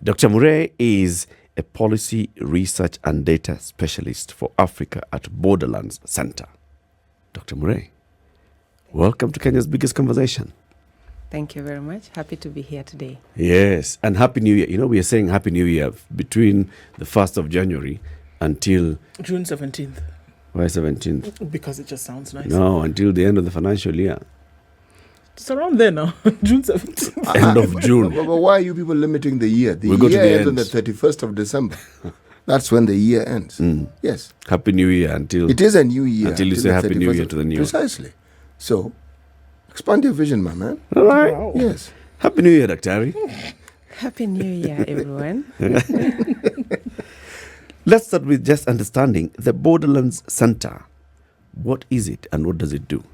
Dr. Murei is a policy research and data specialist for Africa at Borderlands Center. Dr. Murei, welcome to Kenya's Biggest Conversation. Thank you very much. Happy to be here today. Yes, and Happy New Year. You know, we are saying Happy New Year between the 1st of January until... June 17th. Why 17th? Because it just sounds nice. No, until the end of the financial year. It's around there now. June 17th. End of June. But why are you people limiting the year? The We'll go to year the ends on end. the 31st of December. That's when the year ends. Yes. Happy New Year until... It is a new year. Until you till say the Happy New 31st Year of- to the new one. Precisely. So, expand your vision, my man. All right. Wow. Yes. Happy New Year, Daktari. Happy New Year, everyone. Let's start with just understanding the Borderlands Center. What is it and what does it do?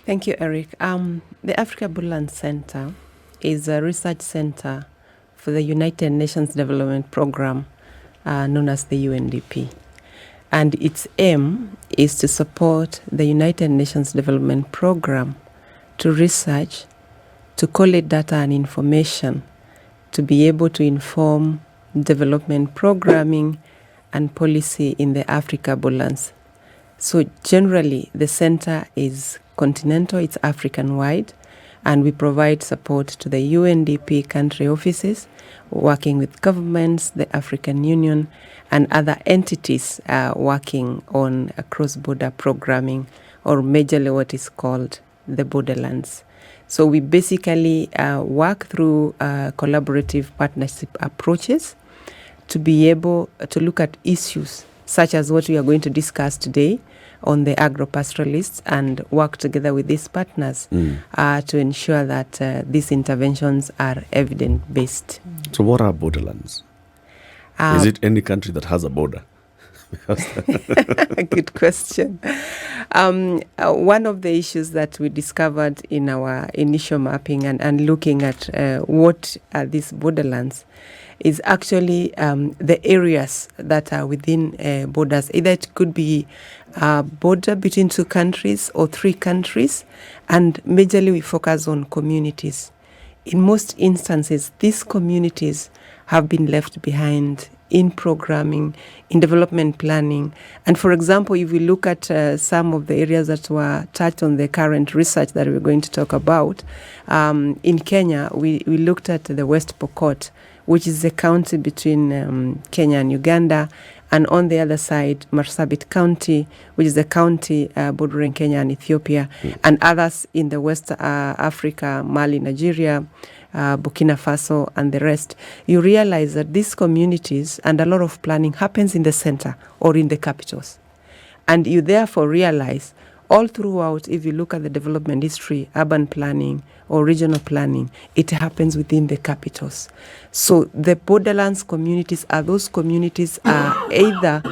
Thank you, Eric. The Africa Borderlands Center is a research center for the United Nations Development Program, known as the UNDP. And its aim is to support the United Nations Development Program to research, to collect data and information, to be able to inform development programming and policy in the Africa Borderlands. So generally, the center is continental, it's African-wide, and we provide support to the UNDP country offices, working with governments, the African Union, and other entities working on cross-border programming, or majorly what is called the Borderlands. So we basically work through collaborative partnership approaches to be able to look at issues such as what we are going to discuss today on the agro-pastoralists, and work together with these partners to ensure that these interventions are evidence-based. So what are Borderlands? Is it any country that has a border? Good question. One of the issues that we discovered in our initial mapping and looking at what are these borderlands is actually the areas that are within borders. Either it could be a border between two countries or three countries, and majorly we focus on communities. In most instances, these communities have been left behind in programming, in development planning. And for example, if we look at some of the areas that were touched on the current research that we're going to talk about, in Kenya, we looked at the West Pokot, which is a county between Kenya and Uganda, and on the other side, Marsabit County, which is a county bordering Kenya and Ethiopia, and others in the West Africa, Mali, Nigeria, Burkina Faso, and the rest. You realize that these communities and a lot of planning happens in the center or in the capitals. And you therefore realize all throughout, if you look at the development history, urban planning or regional planning, it happens within the capitals. So the borderlands communities are those communities are either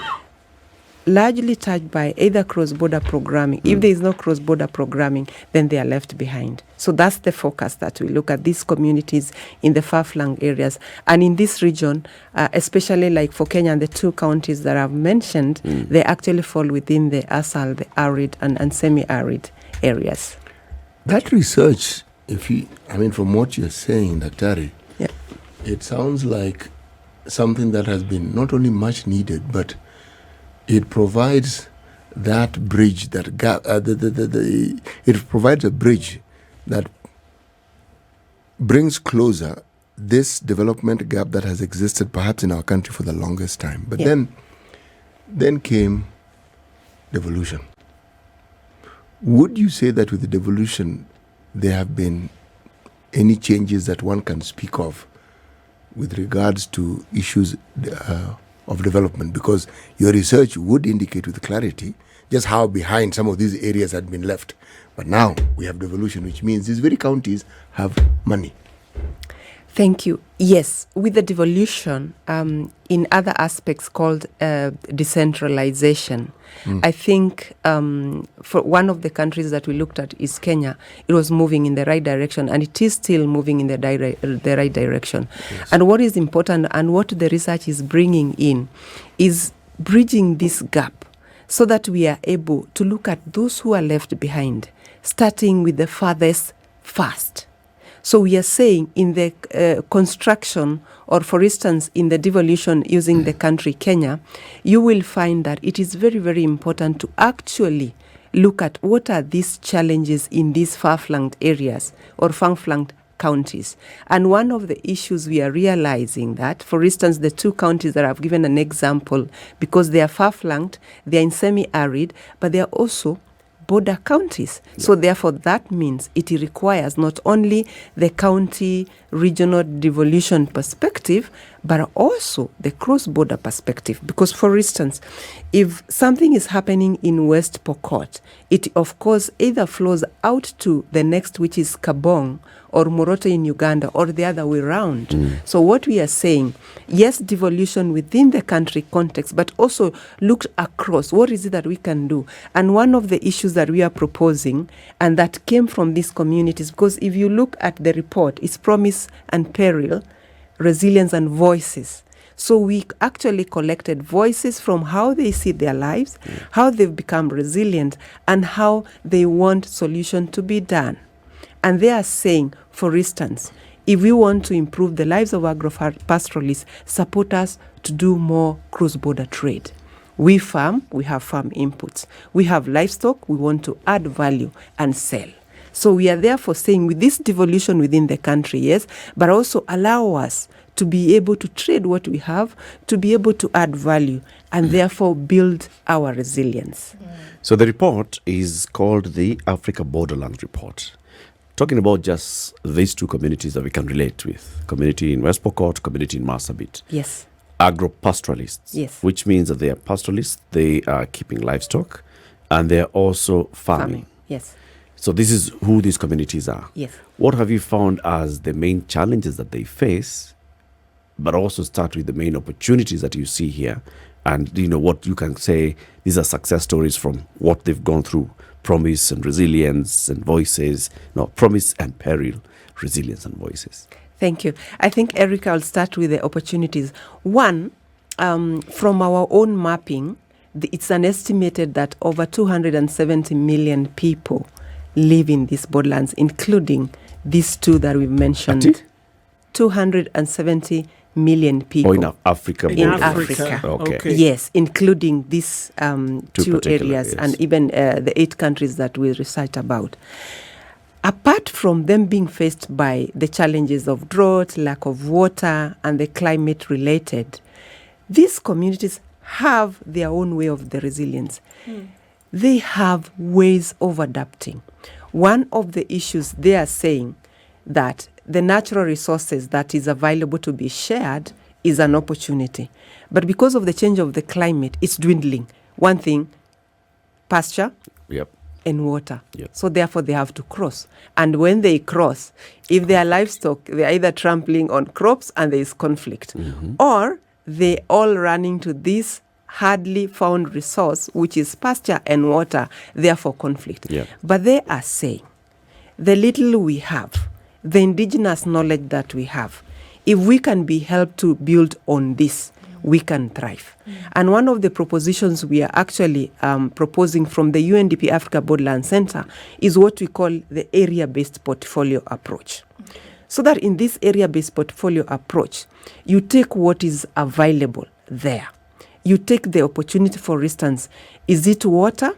largely touched by either cross-border programming. If there is no cross-border programming, then they are left behind. So that's the focus, that we look at these communities in the far-flung areas. And in this region, especially like for Kenya and the two counties that I've mentioned, they actually fall within the ASAL, the arid and semi-arid areas. That research, from what you're saying, Daktari, Yeah. it sounds like something that has been not only much needed, but it provides that bridge, that gap. It provides a bridge that brings closer this development gap that has existed perhaps in our country for the longest time. But then came devolution. Would you say that with the devolution, there have been any changes that one can speak of with regards to issues of development? Because your research would indicate with clarity just how behind some of these areas had been left. But now we have devolution, which means these very counties have money. Thank you. Yes, with the devolution, in other aspects called decentralization, I think for one of the countries that we looked at is Kenya. It was moving in the right direction, and it is still moving in the right direction. Yes. And what is important and what the research is bringing in is bridging this gap so that we are able to look at those who are left behind, starting with the farthest first. So we are saying in the construction, or for instance, in the devolution using the country Kenya, you will find that it is very, very important to actually look at what are these challenges in these far-flung areas or far-flung counties. And one of the issues we are realizing that, for instance, the two counties that I've given an example, because they are far-flung, they are in semi-arid, but they are also border counties. Yeah. So therefore that means it requires not only the county regional devolution perspective, but also the cross-border perspective. Because for instance, if something is happening in West Pokot, it of course either flows out to the next, which is Kabong or Moroto in Uganda, or the other way around. So what we are saying, yes, devolution within the country context, but also look across. What is it that we can do? And one of the issues that we are proposing, and that came from these communities, because if you look at the report, it's promise and peril, resilience and voices. So we actually collected voices from how they see their lives, how they've become resilient, and how they want solution to be done. And they are saying, for instance, if we want to improve the lives of agro-pastoralists, support us to do more cross-border trade. We farm, we have farm inputs. We have livestock, we want to add value and sell. So we are therefore saying with this devolution within the country, yes, but also allow us to be able to trade what we have, to be able to add value, and therefore build our resilience. So the report is called the Africa Borderlands Report. Talking about just these two communities that we can relate with, community in West Pokot, community in Marsabit. Yes. Agro-pastoralists. Yes. Which means that they are pastoralists, they are keeping livestock, and they are also farming. Yes. So this is who these communities are. Yes. What have you found as the main challenges that they face, but also start with the main opportunities that you see here, and what you can say these are success stories from what they've gone through? Promise and resilience and voices. No, promise and peril, resilience and voices. Thank you. I think, Erica, I'll start with the opportunities. One, from our own mapping, it's an estimated that over 270 million people live in these borderlands, including these two that we've mentioned. 270 million people. In Africa. In Africa. Okay. Yes, including these two areas, yes. and even the 8 countries that we recite about. Apart from them being faced by the challenges of drought, lack of water, and the climate related, these communities have their own way of the resilience. They have ways of adapting. One of the issues they are saying that the natural resources that is available to be shared is an opportunity. But because of the change of the climate, it's dwindling. One thing, pasture and water. Yep. So therefore they have to cross. And when they cross, if they are livestock, they're either trampling on crops and there is conflict. Or they all running to this hardly found resource, which is pasture and water, therefore conflict. Yep. But they are saying, the little we have, the indigenous knowledge that we have, if we can be helped to build on this, we can thrive. And one of the propositions we are actually proposing from the UNDP Africa Borderlands Center is what we call the area-based portfolio approach. So that in this area-based portfolio approach, you take what is available there. You take the opportunity, for instance, is it water?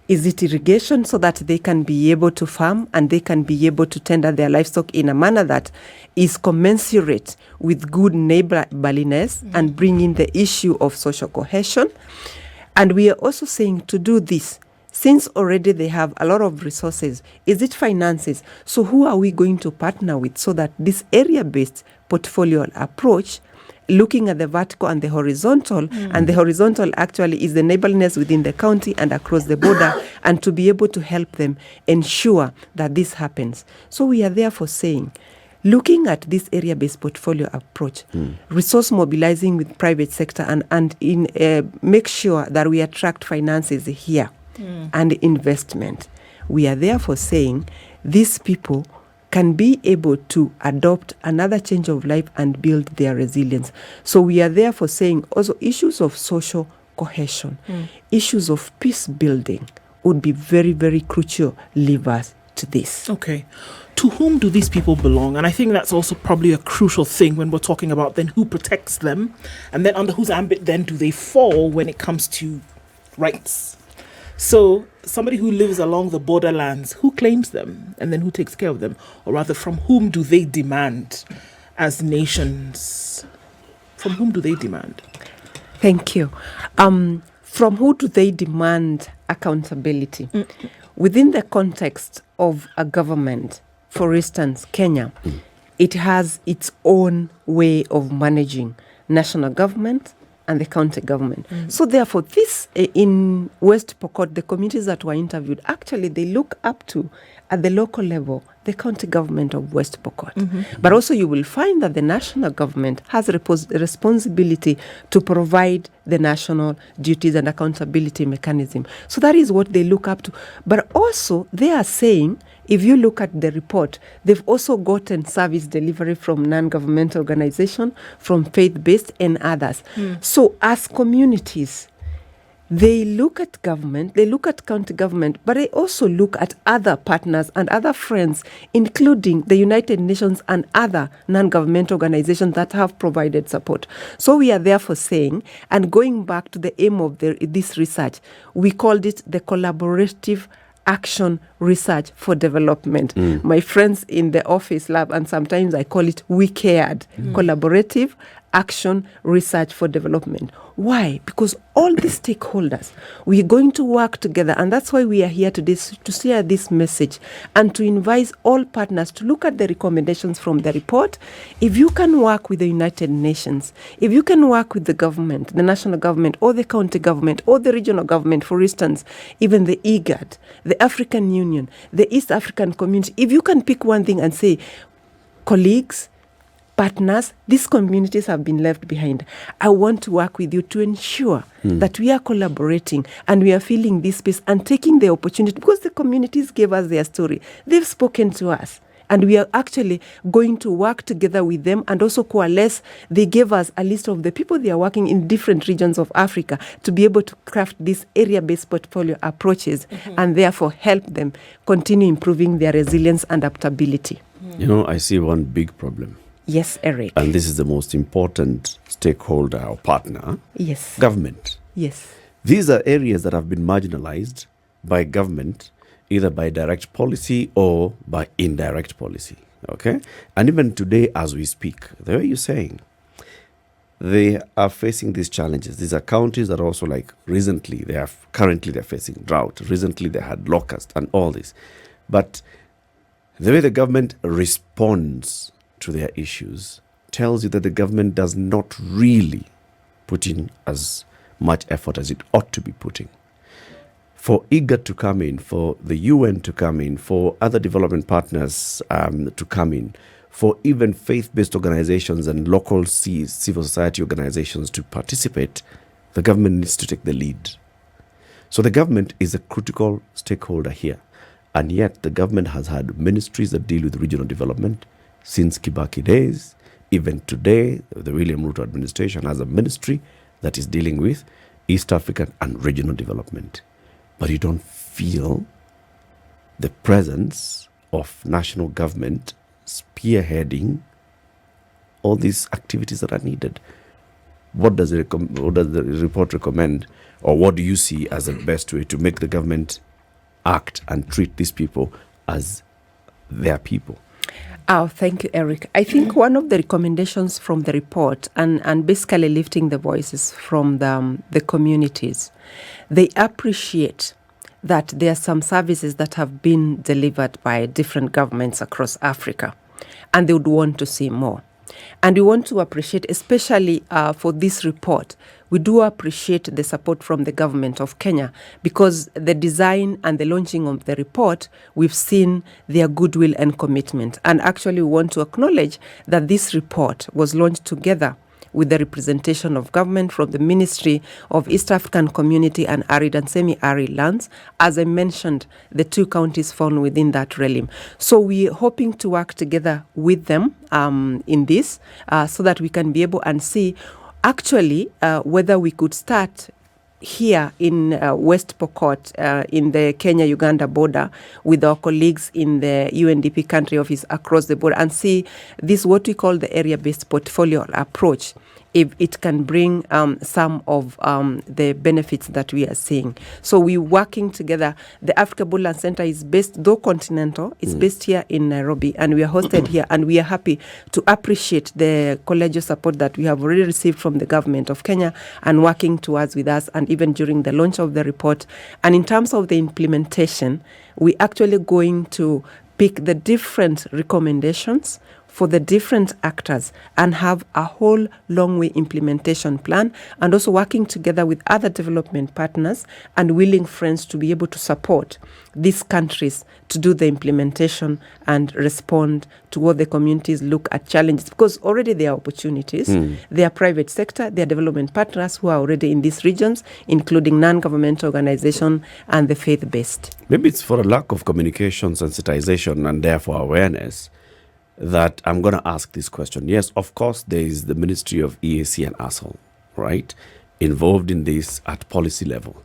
Is it irrigation, so that they can be able to farm and they can be able to tender their livestock in a manner that is commensurate with good neighborliness and bring in the issue of social cohesion? And we are also saying to do this, since already they have a lot of resources, is it finances? So who are we going to partner with so that this area-based portfolio approach, looking at the vertical and the horizontal, and the horizontal actually is the neighborliness within the county and across the border, and to be able to help them ensure that this happens. So we are therefore saying, looking at this area-based portfolio approach, resource mobilizing with private sector and in make sure that we attract finances here and investment. We are therefore saying these people can be able to adopt another change of life and build their resilience. So we are therefore saying also issues of social cohesion, issues of peace building would be very, very crucial levers to this. Okay. To whom do these people belong? And I think that's also probably a crucial thing when we're talking about then who protects them, and then under whose ambit then do they fall when it comes to rights. So somebody who lives along the borderlands, who claims them and then who takes care of them? Or rather, from whom do they demand as nations? From whom do they demand? Thank you. From who do they demand accountability? Within the context of a government, for instance, Kenya, it has its own way of managing national government and the county government. So therefore, this in West Pokot, the communities that were interviewed, actually they look up to, at the local level, the county government of West Pokot. But also you will find that the national government has a responsibility to provide the national duties and accountability mechanism. So that is what they look up to. But also they are saying, if you look at the report, they've also gotten service delivery from non-governmental organizations, from faith-based and others. So as communities, they look at government, they look at county government, but they also look at other partners and other friends, including the United Nations and other non-governmental organizations that have provided support. So we are therefore saying, and going back to the aim of this research, we called it the collaborative action research for development. My friends in the office lab, and sometimes I call it we cared, collaborative action research for development. Why? Because all the stakeholders, we're going to work together, and that's why we are here today, to share this message and to invite all partners to look at the recommendations from the report. If you can work with the United Nations, if you can work with the government, the national government or the county government or the regional government, for instance, even the IGAD, the African Union, the East African Community, if you can pick one thing and say, colleagues, partners, these communities have been left behind. I want to work with you to ensure that we are collaborating and we are filling this space and taking the opportunity, because the communities gave us their story. They've spoken to us, and we are actually going to work together with them and also coalesce. They gave us a list of the people they are working in different regions of Africa to be able to craft these area-based portfolio approaches and therefore help them continue improving their resilience and adaptability. You know, I see one big problem. Yes, Eric. And this is the most important stakeholder or partner. Yes. Government. Yes. These are areas that have been marginalized by government, either by direct policy or by indirect policy. Okay? And even today, as we speak, the way you're saying, they are facing these challenges. These are counties that are also, like, recently, currently they're facing drought. Recently they had locust and all this. But the way the government responds to their issues tells you that the government does not really put in as much effort as it ought to be putting. For IGAD to come in, for the UN to come in, for other development partners to come in, for even faith-based organizations and local civil society organizations to participate, the government needs to take the lead. So the government is a critical stakeholder here. And yet the government has had ministries that deal with regional development since Kibaki days. Even today, the William Ruto administration has a ministry that is dealing with East African and regional development. But you don't feel the presence of national government spearheading all these activities that are needed. What does the report recommend, or what do you see as the best way to make the government act and treat these people as their people? Oh, thank you, Eric. I think one of the recommendations from the report, and basically lifting the voices from the communities, they appreciate that there are some services that have been delivered by different governments across Africa, and they would want to see more. And we want to appreciate, especially for this report, we do appreciate the support from the government of Kenya, because the design and the launching of the report, we've seen their goodwill and commitment. And actually, we want to acknowledge that this report was launched together with the representation of government from the Ministry of East African Community and Arid and Semi-Arid Lands. As I mentioned, the two counties fall within that realm. So we're hoping to work together with them in this so that we can be able and see actually whether we could start here in West Pokot, in the Kenya-Uganda border, with our colleagues in the UNDP country office across the board, and see this, what we call the area-based portfolio approach, if it can bring some of the benefits that we are seeing. So we're working together. The Africa Borderlands Center is based, though continental, it's based here in Nairobi, and we are hosted here, and we are happy to appreciate the collegial support that we have already received from the government of Kenya and working towards with us, and even during the launch of the report. And in terms of the implementation, we're actually going to pick the different recommendations for the different actors and have a whole long way implementation plan, and also working together with other development partners and willing friends to be able to support these countries to do the implementation and respond to what the communities look at challenges, because already there are opportunities. There are private sector, there are development partners who are already in these regions, including non-governmental organizations and the faith-based. Maybe it's for a lack of communication, sensitization, and therefore awareness that I'm going to ask this question. Yes, of course, there is the Ministry of EAC and ASL, right, involved in this at policy level.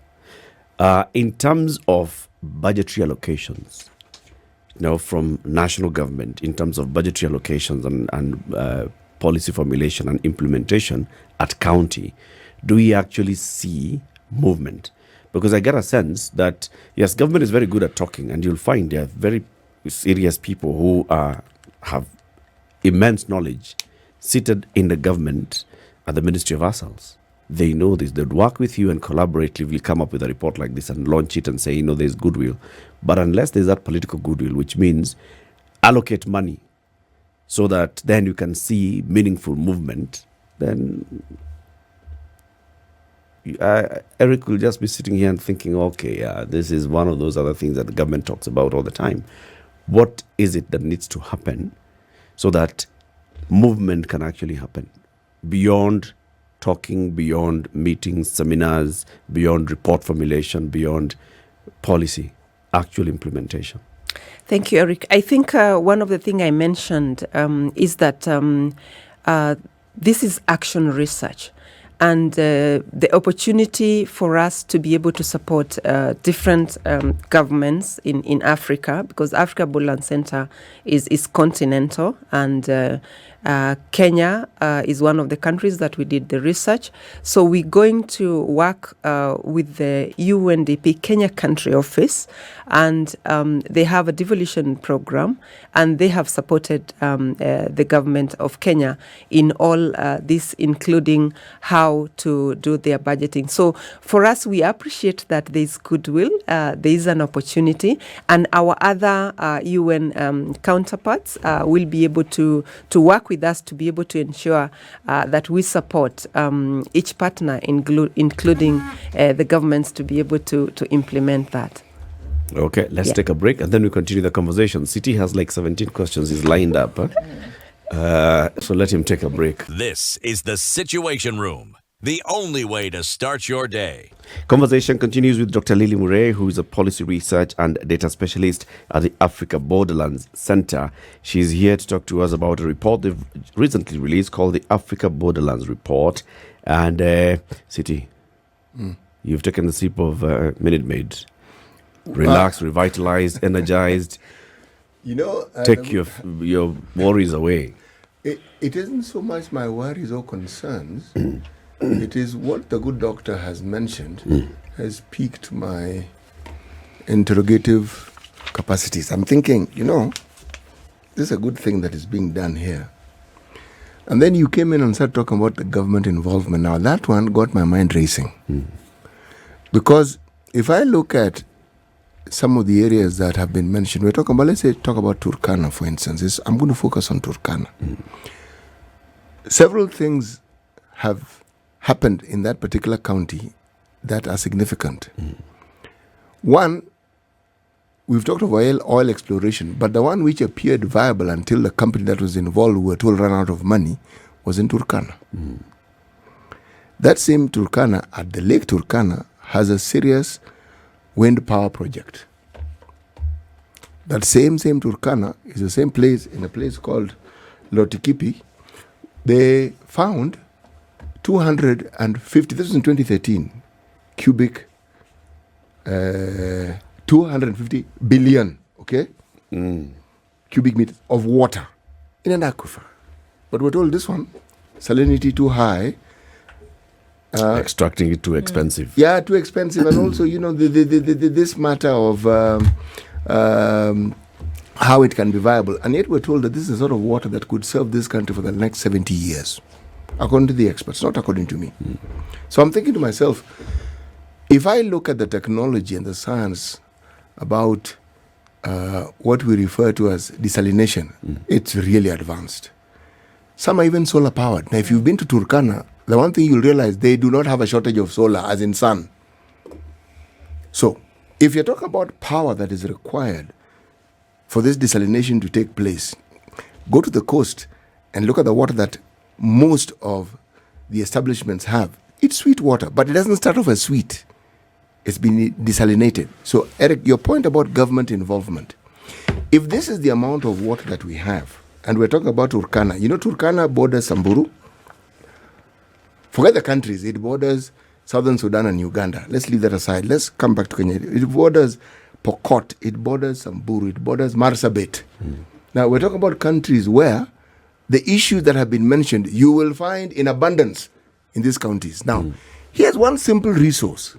In terms of budgetary allocations, from national government, in terms of budgetary allocations and policy formulation and implementation at county, do we actually see movement? Because I get a sense that, yes, government is very good at talking, and you'll find there are very serious people who have immense knowledge seated in the government at the Ministry of Asals. They know this. They'd work with you and collaboratively come up with a report like this and launch it and say, there's goodwill. But unless there's that political goodwill, which means allocate money so that then you can see meaningful movement, then Eric will just be sitting here and thinking, okay, this is one of those other things that the government talks about all the time. What is it that needs to happen so that movement can actually happen beyond talking, beyond meetings, seminars, beyond report formulation, beyond policy, actual implementation? Thank you, Eric. I think one of the things I mentioned is that this is action research. And the opportunity for us to be able to support different governments in Africa, because Africa Borderlands Center is continental, and Kenya is one of the countries that we did the research. So we're going to work with the UNDP Kenya country office, and they have a devolution program, and they have supported the government of Kenya in all this, including how to do their budgeting. So for us, we appreciate that there's goodwill, there is an opportunity, and our other UN counterparts will be able to work with us to be able to ensure that we support each partner, including the governments, to be able to implement that. Okay, let's take a break and then we continue the conversation. City has like 17 questions. He's lined up. So let him take a break. This is the Situation Room, the only way to start your day. Conversation continues with Dr. Lily Murei, who is a policy research and data specialist at the Africa Borderlands Center. She's here to talk to us about a report they've recently released called the Africa Borderlands Report. And City, you've taken the sip of Minute Maid. Relaxed, revitalized, energized. Take your worries away. It isn't so much my worries or concerns. It is what the good doctor has mentioned has piqued my interrogative capacities. I'm thinking, this is a good thing that is being done here. And then you came in and started talking about the government involvement. Now, that one got my mind racing. Because if I look at some of the areas that have been mentioned, we're talking about, let's say, talk about Turkana, for instance. I'm going to focus on Turkana. Several things have happened in that particular county that are significant. One, we've talked of oil exploration, but the one which appeared viable until the company that was involved were told run out of money was in Turkana. That same Turkana, at the Lake Turkana, has a serious wind power project. That same Turkana is the same place, in a place called Lotikipi. They found 250, this was in 2013, cubic, 250 billion, okay, cubic meters of water in an aquifer. But we're told this one, salinity too high. Extracting it too expensive. Yeah, too expensive. And also, this matter of how it can be viable. And yet we're told that this is a sort of water that could serve this country for the next 70 years, according to the experts, not according to me. So I'm thinking to myself, if I look at the technology and the science about what we refer to as desalination, it's really advanced. Some are even solar powered. Now, if you've been to Turkana, the one thing you'll realize, they do not have a shortage of solar, as in sun. So, if you're talking about power that is required for this desalination to take place, go to the coast and look at the water that most of the establishments have. It's sweet water, but it doesn't start off as sweet. It's been desalinated. So, Eric, your point about government involvement, if this is the amount of water that we have, and we're talking about Turkana, Turkana borders Samburu. Forget the countries, it borders Southern Sudan and Uganda. Let's leave that aside. Let's come back to Kenya. It borders Pokot, it borders Samburu, it borders Marsabit. Now, we're talking about countries where the issues that have been mentioned, you will find in abundance in these counties. Now, here's one simple resource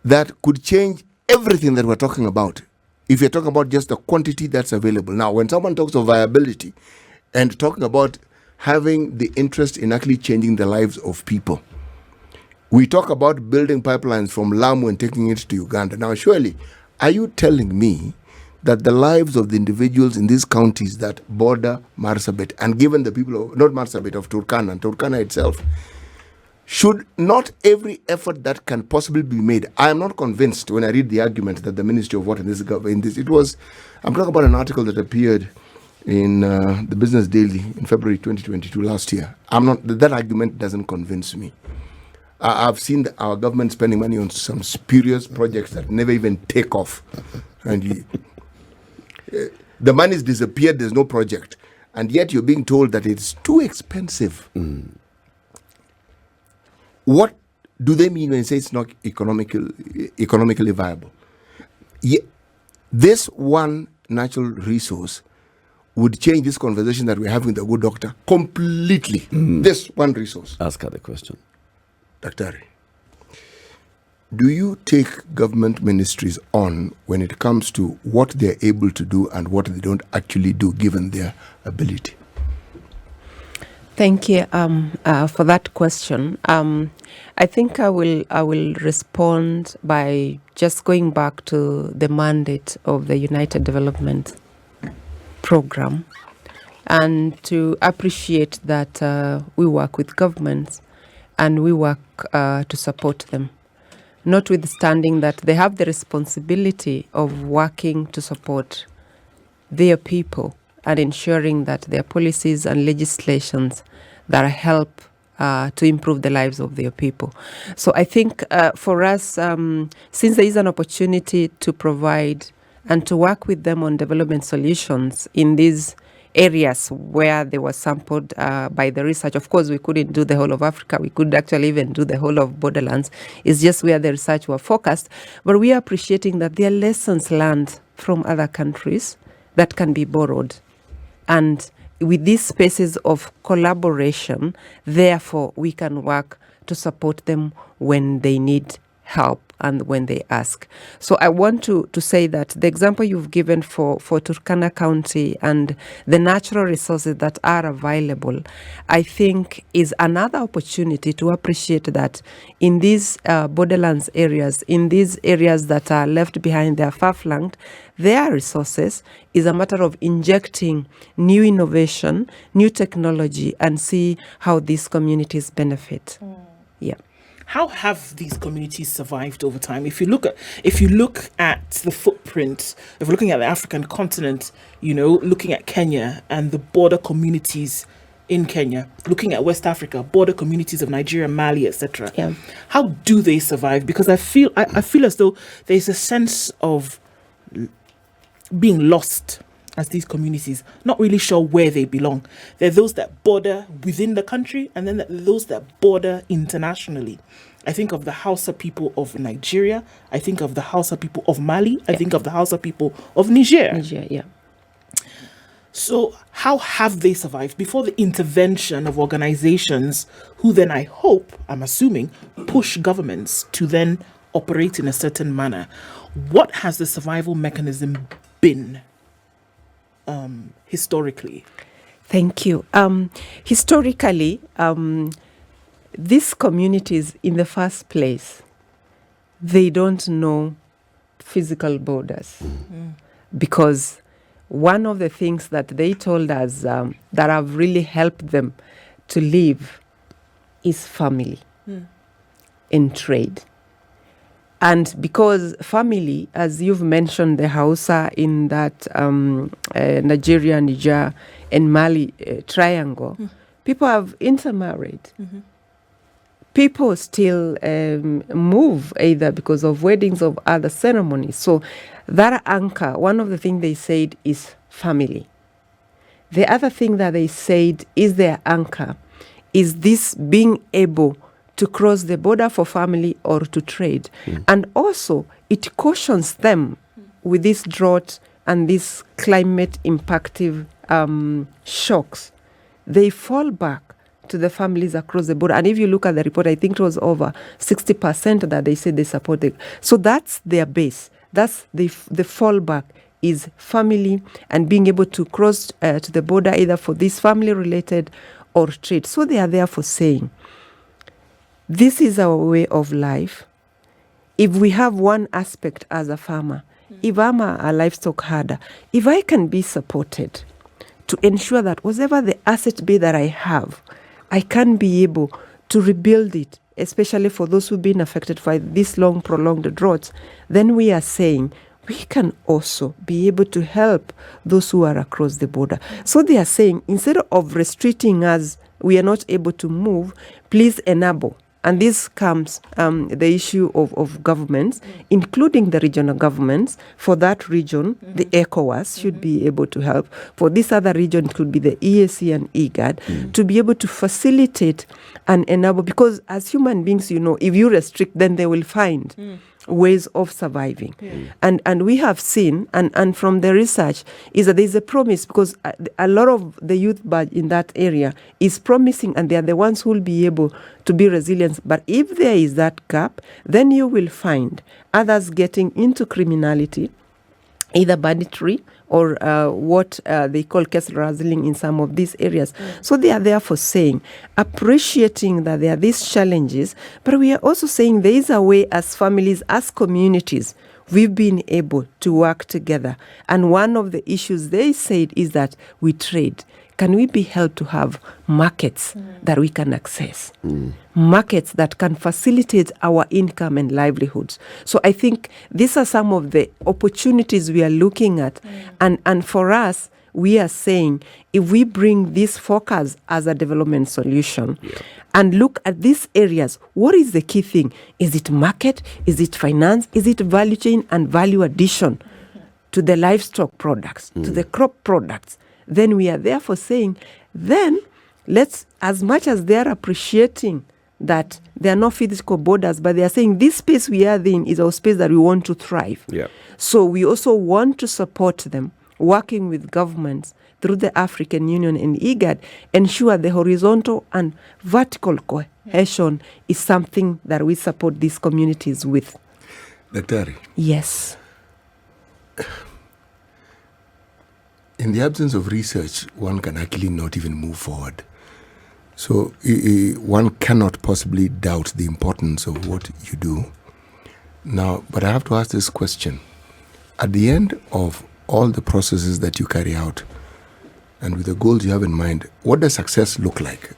that could change everything that we're talking about. If you're talking about just the quantity that's available. Now, when someone talks of viability and talking about having the interest in actually changing the lives of people, we talk about building pipelines from Lamu and taking it to Uganda. Now, surely, are you telling me that the lives of the individuals in these counties that border Marsabit, and given the people of, not Marsabit, of Turkana, and Turkana itself, should not every effort that can possibly be made? I am not convinced when I read the argument that the Ministry of Water I'm talking about an article that appeared in the Business Daily in February 2022 last year. That argument doesn't convince me. I've seen our government spending money on some spurious projects that never even take off. And the money's disappeared, there's no project. And yet you're being told that it's too expensive. What do they mean when they say it's not economically viable? This one natural resource would change this conversation that we're having with the good doctor completely. This one resource. Ask her the question. Daktari, do you take government ministries on when it comes to what they're able to do and what they don't actually do given their ability? Thank you for that question. I think I will respond by just going back to the mandate of the United Development Program and to appreciate that we work with governments and we work to support them, notwithstanding that they have the responsibility of working to support their people and ensuring that their policies and legislations that help to improve the lives of their people. So I think for us, since there is an opportunity to provide and to work with them on development solutions in these areas where they were sampled by the research. Of course, we couldn't do the whole of Africa. We could actually even do the whole of Borderlands. It's just where the research were focused. But we are appreciating that there are lessons learned from other countries that can be borrowed. And with these spaces of collaboration, therefore, we can work to support them when they need help and when they ask. So I want to say that the example you've given for Turkana County and the natural resources that are available, I think is another opportunity to appreciate that in these borderlands areas, in these areas that are left behind, they are far-flanked, their resources is a matter of injecting new innovation, new technology, and see how these communities benefit. Yeah. How have these communities survived over time? If you look at the footprint, if we're looking at the African continent, looking at Kenya and the border communities in Kenya, looking at West Africa, border communities of Nigeria, Mali, etc. Yeah. How do they survive? Because I feel as though there's a sense of being lost as these communities, not really sure where they belong. There are those that border within the country, and then there are those that border internationally. I think of the Hausa people of Nigeria. I think of the Hausa people of Mali. I think of the Hausa people of Niger. Niger, yeah. So how have they survived before the intervention of organizations who then, I'm assuming, push governments to then operate in a certain manner? What has the survival mechanism been historically? Thank you. Historically, these communities, in the first place, they don't know physical borders. Because one of the things that they told us that have really helped them to live is family and trade. And because family, as you've mentioned, the Hausa in that Nigeria, Niger, and Mali triangle, people have intermarried. People still move either because of weddings or other ceremonies. So that anchor, one of the things they said is family. The other thing that they said is their anchor is this being able to cross the border for family or to trade. And also, it cautions them with this drought and these climate impactive shocks. They fall back to the families across the border. And if you look at the report, I think it was over 60% that they said they supported. So that's their base. That's the fallback is family and being able to cross to the border either for this family-related or trade. So they are therefore saying, this is our way of life. If we have one aspect as a farmer, if I'm a livestock herder, if I can be supported to ensure that whatever the asset base that I have, I can be able to rebuild it, especially for those who've been affected by this long, prolonged droughts, then we are saying we can also be able to help those who are across the border. So they are saying, instead of restricting us, we are not able to move, please enable. And this comes the issue of governments, including the regional governments. For that region, the ECOWAS should be able to help. For this other region, it could be the EAC and IGAD, to be able to facilitate and enable. Because as human beings, you know, if you restrict, then they will find ways of surviving. And we have seen, and from the research, is that there's a promise, because a lot of the youth in that area is promising, and they are the ones who will be able to be resilient. But if there is that gap, then you will find others getting into criminality, either banditry or what they call case rustling in some of these areas. So they are therefore saying, appreciating that there are these challenges, but we are also saying there is a way as families, as communities, we've been able to work together. And one of the issues they said is that we trade. Can we be helped to have markets that we can access? Markets that can facilitate our income and livelihoods. So I think these are some of the opportunities we are looking at. And for us, we are saying, if we bring this focus as a development solution and look at these areas, what is the key thing? Is it market? Is it finance? Is it value chain and value addition to the livestock products, to the crop products? Then we are therefore saying, then let's, as much as they are appreciating that there are no physical borders, but they are saying this space we are in is our space that we want to thrive. So we also want to support them, working with governments through the African Union and IGAD, ensure the horizontal and vertical cohesion is something that we support these communities with. Daktari. Yes. In the absence of research, one can actually not even move forward. So one cannot possibly doubt the importance of what you do. Now, but I have to ask this question. At the end of all the processes that you carry out, and with the goals you have in mind, what does success look like?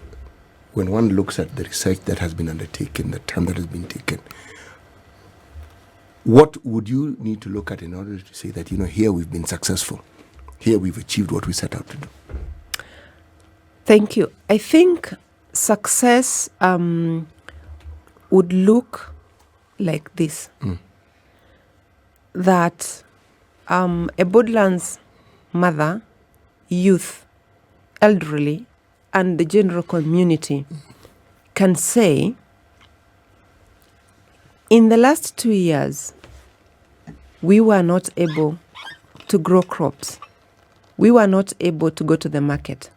When one looks at the research that has been undertaken, the time that has been taken, what would you need to look at in order to say that, here we've been successful? Here we've achieved what we set out to do? Thank you. I think success would look like this. That a Borderlands mother, youth, elderly, and the general community can say, In the last 2 years, we were not able to grow crops. We were not able to go to the market.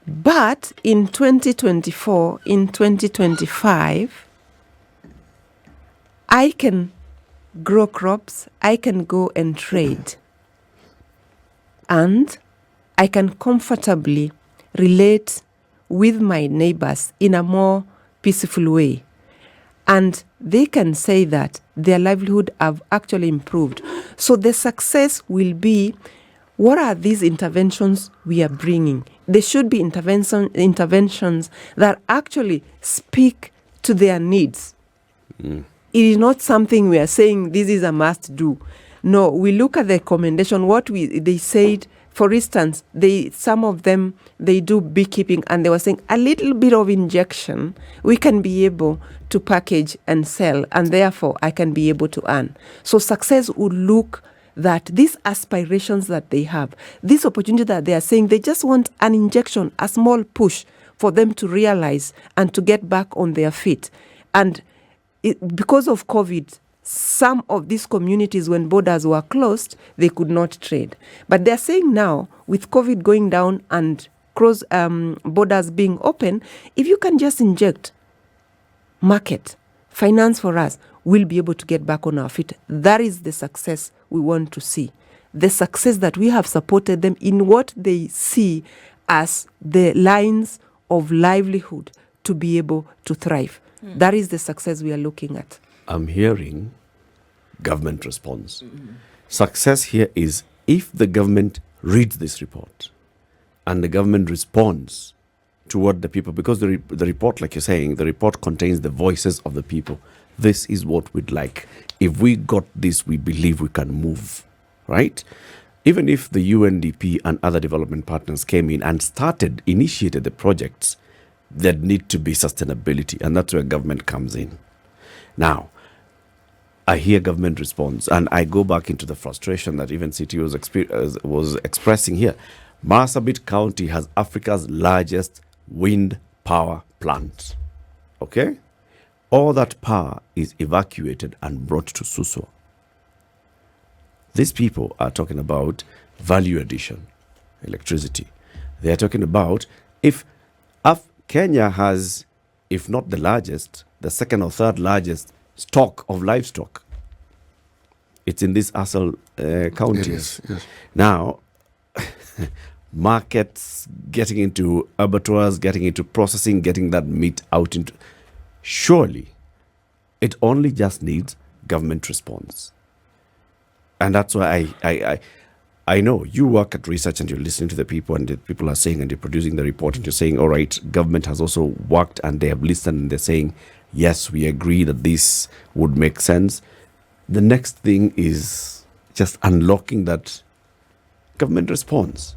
But in 2024, in 2025, I can grow crops, I can go and trade, and I can comfortably relate with my neighbors in a more peaceful way. And they can say that their livelihood have actually improved. So the success will be, what are these interventions we are bringing? They should be interventions that actually speak to their needs. It is not something we are saying this is a must do. No, we look at the recommendation, they said. For instance, some of them, they do beekeeping, and they were saying a little bit of injection, we can be able to package and sell, and therefore I can be able to earn. So success would look that these aspirations that they have, this opportunity that they are saying, they just want an injection, a small push for them to realize and to get back on their feet. And because of COVID, some of these communities, when borders were closed, they could not trade. But they're saying now, with COVID going down and cross borders being open, if you can just inject market, finance for us, we'll be able to get back on our feet. That is the success we want to see. The success that we have supported them in what they see as the lines of livelihood to be able to thrive. That is the success we are looking at. I'm hearing government response. Success here is if the government reads this report and the government responds toward the people, because the report, like you're saying, the report contains the voices of the people. This is what we'd like. If we got this, we believe we can move, right? Even if the UNDP and other development partners came in and initiated the projects, there need to be sustainability, and that's where government comes in. Now, I hear government response, and I go back into the frustration that even CT was expressing here. Marsabit County has Africa's largest wind power plant. Okay? All that power is evacuated and brought to Suswa. These people are talking about value addition, electricity. They are talking about if Kenya has, if not the largest, the second or third largest stock of livestock. It's in these ASAL counties. Yes. Now, markets, getting into abattoirs, getting into processing, getting that meat out into... Surely, it only just needs government response. And that's why I know you work at research and you're listening to the people, and the people are saying, and you're producing the report, and you're saying, all right, government has also worked and they have listened and they're saying, yes, we agree that this would make sense. The next thing is just unlocking that government response.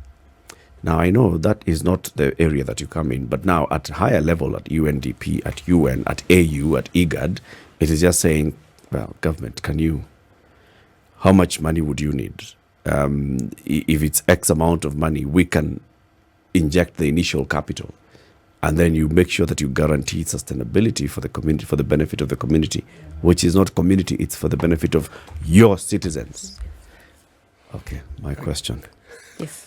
Now, I know that is not the area that you come in, but now at a higher level, at UNDP, at UN, at AU, at IGAD, it is just saying, well, government, how much money would you need? If it's X amount of money, we can inject the initial capital. And then you make sure that you guarantee sustainability for the community, for the benefit of the community, which is not community, it's for the benefit of your citizens. Okay, my question. Yes.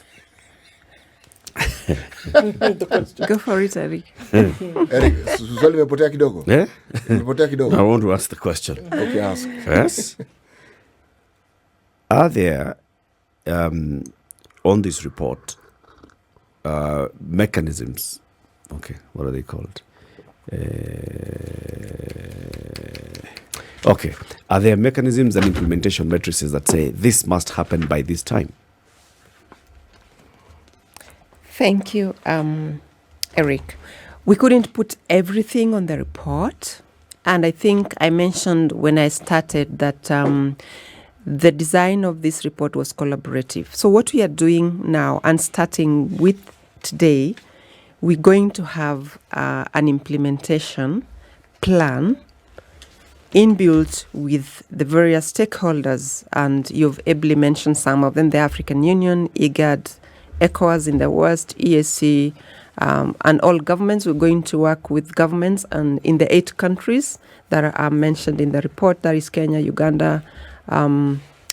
The question. Go for it, Eric. Eric, swali limepotea kidogo. Yeah? Limepotea kidogo. I want to ask the question. Okay, ask. Yes? Are there, on this report, mechanisms? Okay, what are they called? Okay, are there mechanisms and implementation matrices that say this must happen by this time? Thank you, Eric. We couldn't put everything on the report. And I think I mentioned when I started that the design of this report was collaborative. So what we are doing now, and starting with today, we're going to have an implementation plan inbuilt with the various stakeholders. And you've ably mentioned some of them, the African Union, IGAD, ECOWAS in the West, EAC, And all governments, we're going to work with governments and in the 8 countries that are mentioned in the report. That is Kenya, Uganda,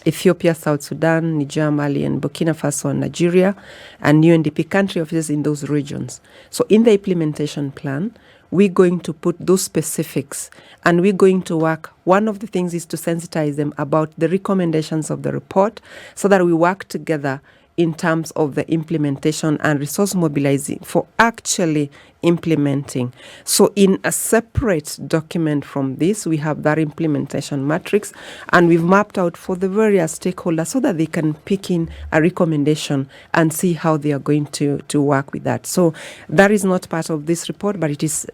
Ethiopia, South Sudan, Niger, Mali, and Burkina Faso, and Nigeria, and UNDP country offices in those regions. So in the implementation plan, we're going to put those specifics, and we're going to work. One of the things is to sensitize them about the recommendations of the report so that we work together in terms of the implementation and resource mobilizing for actually implementing. So in a separate document from this, we have that implementation matrix, and we've mapped out for the various stakeholders so that they can pick in a recommendation and see how they are going to work with that. So that is not part of this report, but it is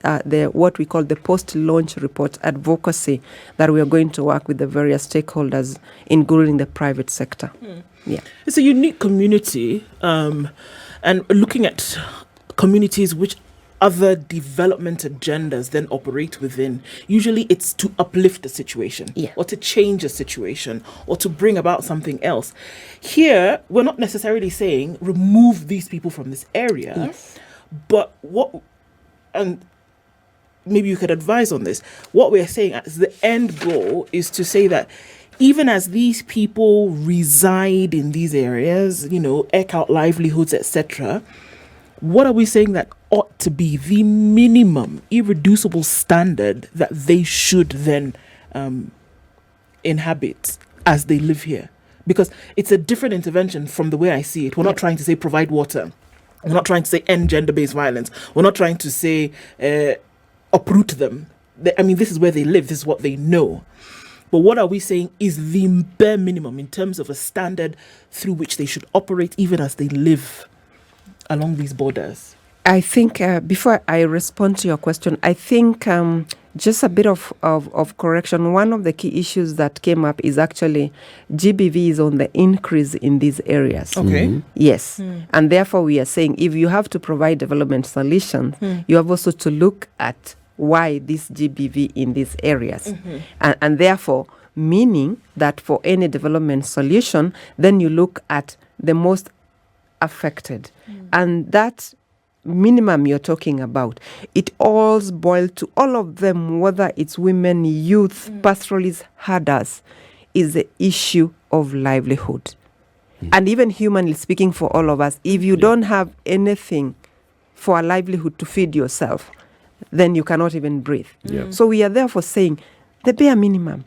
what we call the post-launch report advocacy that we are going to work with the various stakeholders, including the private sector. Yeah, it's a unique community, and looking at communities which other development agendas then operate within. Usually it's to uplift a situation, or to change a situation, or to bring about something else. Here, we're not necessarily saying remove these people from this area, but and maybe you could advise on this, what we're saying as the end goal is to say that even as these people reside in these areas, eke out livelihoods, etc., what are we saying that ought to be the minimum irreducible standard that they should then inhabit as they live here? Because it's a different intervention from the way I see it. We're not trying to say provide water. We're not trying to say end gender-based violence. We're not trying to say uproot them. This is where they live. This is what they know. But what are we saying is the bare minimum in terms of a standard through which they should operate even as they live along these borders? I think before I respond to your question, I think just a bit of correction. One of the key issues that came up is actually GBV is on the increase in these areas. Okay. Mm-hmm. Yes. And therefore we are saying if you have to provide development solutions, you have also to look at why this GBV in these areas. And therefore, meaning that for any development solution, then you look at the most affected. And that minimum you're talking about, it all boils to all of them, whether it's women, youth, pastoralists, herders, is the issue of livelihood. And even humanly speaking for all of us, if you don't have anything for a livelihood to feed yourself, then you cannot even breathe. So we are therefore saying the bare minimum.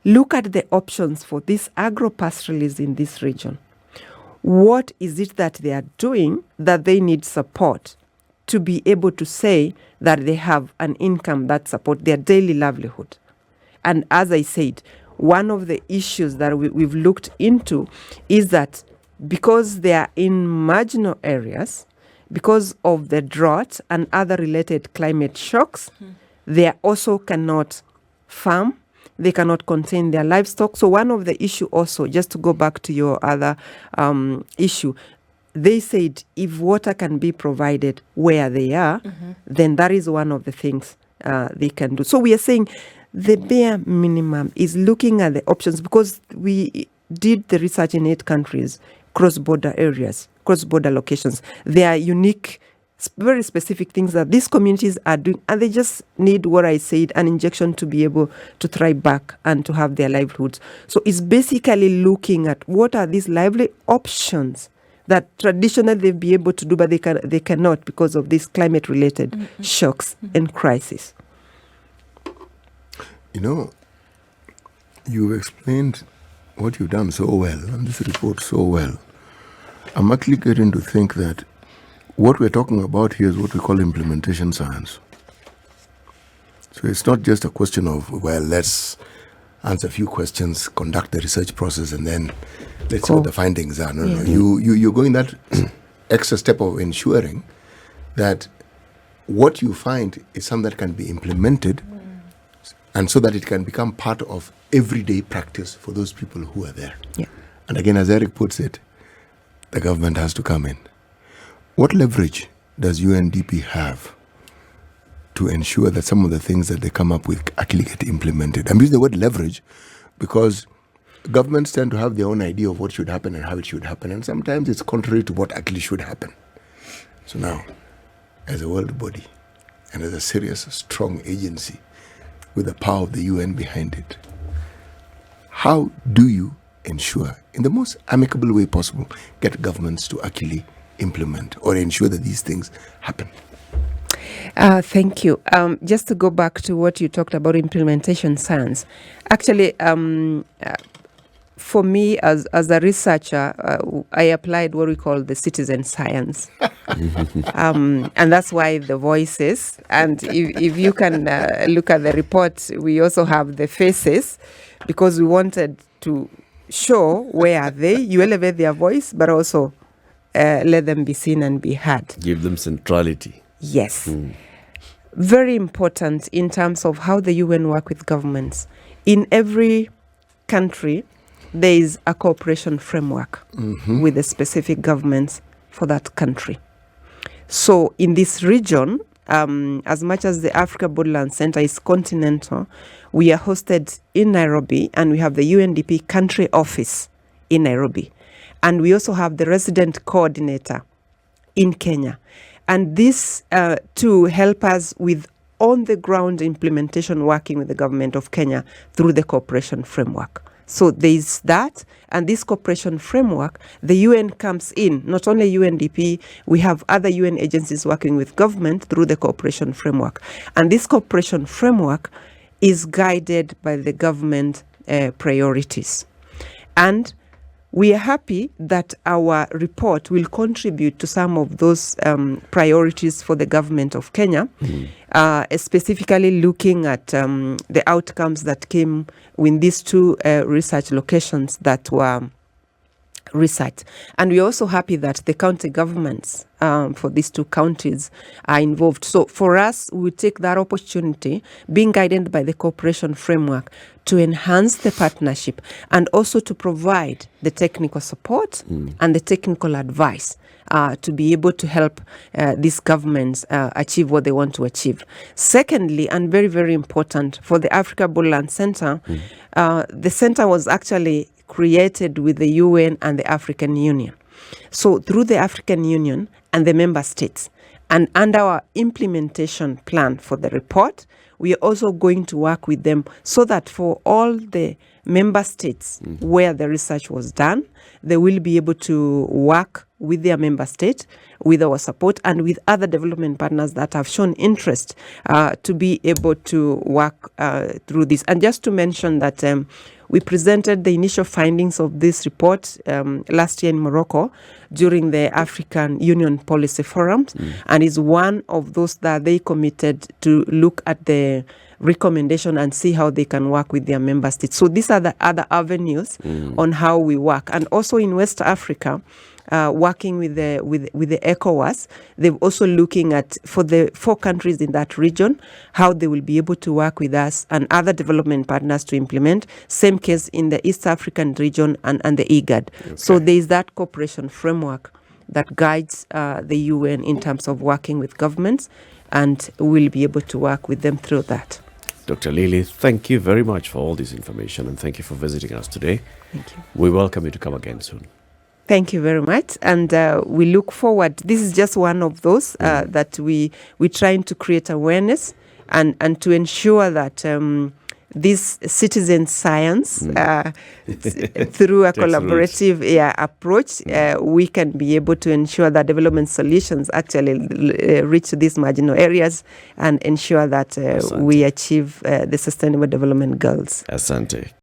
Look at the options for these agro-pastoralists in this region. What is it that they are doing that they need support to be able to say that they have an income that supports their daily livelihood? And as I said, one of the issues that we've looked into is that because they are in marginal areas, because of the drought and other related climate shocks, they also cannot farm, they cannot contain their livestock. So one of the issue also, just to go back to your other issue, they said if water can be provided where they are, then that is one of the things they can do. So we are saying the bare minimum is looking at the options, because we did the research in 8 countries, cross-border areas, cross-border locations. There are unique, very specific things that these communities are doing, and they just need what I said, an injection to be able to thrive back and to have their livelihoods. So it's basically looking at what are these lively options that traditionally they'll be able to do, but they cannot because of these climate-related shocks and crises. You explained what you've done so well, and this report so well. I'm actually getting to think that what we're talking about here is what we call implementation science. So it's not just a question of, let's answer a few questions, conduct the research process, and then let's see what the findings are. No. You're going that extra step of ensuring that what you find is something that can be implemented, and so that it can become part of everyday practice for those people who are there. Yeah. And again, as Eric puts it, the government has to come in. What leverage does UNDP have to ensure that some of the things that they come up with actually get implemented? I'm using the word leverage because governments tend to have their own idea of what should happen and how it should happen, and sometimes it's contrary to what actually should happen. So now, as a world body and as a serious, strong agency with the power of the UN behind it, how do you ensure, in the most amicable way possible, get governments to actually implement or ensure that these things happen? Thank you. Just to go back to what you talked about, implementation science. Actually, for me as a researcher, I applied what we call the citizen science. And that's why the voices. And if you can look at the report, we also have the faces, because we wanted to show where are they. You elevate their voice, but also let them be seen and be heard. Give them centrality. Yes. Very important in terms of how the UN work with governments. In every country, there is a cooperation framework with the specific governments for that country. So in this region, as much as the Africa Borderlands Center is continental, we are hosted in Nairobi, and we have the UNDP country office in Nairobi. And we also have the resident coordinator in Kenya. And this to help us with on-the-ground implementation, working with the government of Kenya through the cooperation framework. So there is that, and this cooperation framework, the UN comes in, not only UNDP, we have other UN agencies working with government through the cooperation framework. And this cooperation framework is guided by the government priorities. And we are happy that our report will contribute to some of those priorities for the government of Kenya, specifically looking at the outcomes that came with these two research locations that were researched. And we're also happy that the county governments for these two counties are involved. So for us, we take that opportunity, being guided by the cooperation framework, to enhance the partnership and also to provide the technical support and the technical advice to be able to help these governments achieve what they want to achieve. Secondly, and very, very important, for the Africa Borderlands Center, the center was actually created with the UN and the African Union. So through the African Union and the member states, and under our implementation plan for the report, we are also going to work with them so that for all the member states where the research was done, they will be able to work with their member state, with our support, and with other development partners that have shown interest to be able to work through this. And just to mention that we presented the initial findings of this report last year in Morocco during the African Union Policy Forums, and is one of those that they committed to look at the recommendation and see how they can work with their member states. So these are the other avenues on how we work. And also in West Africa, working with the ECOWAS, they're also looking at, for the 4 countries in that region, how they will be able to work with us and other development partners to implement. Same case in the East African region and the IGAD. Okay. So there is that cooperation framework that guides the UN in terms of working with governments, and we'll be able to work with them through that. Dr. Lily, thank you very much for all this information, and thank you for visiting us today. Thank you. We welcome you to come again soon. Thank you very much, and we look forward. This is just one of those that we're trying to create awareness and to ensure that this citizen science through a collaborative approach, we can be able to ensure that development solutions actually reach these marginal areas and ensure that we achieve the Sustainable Development Goals. Asante.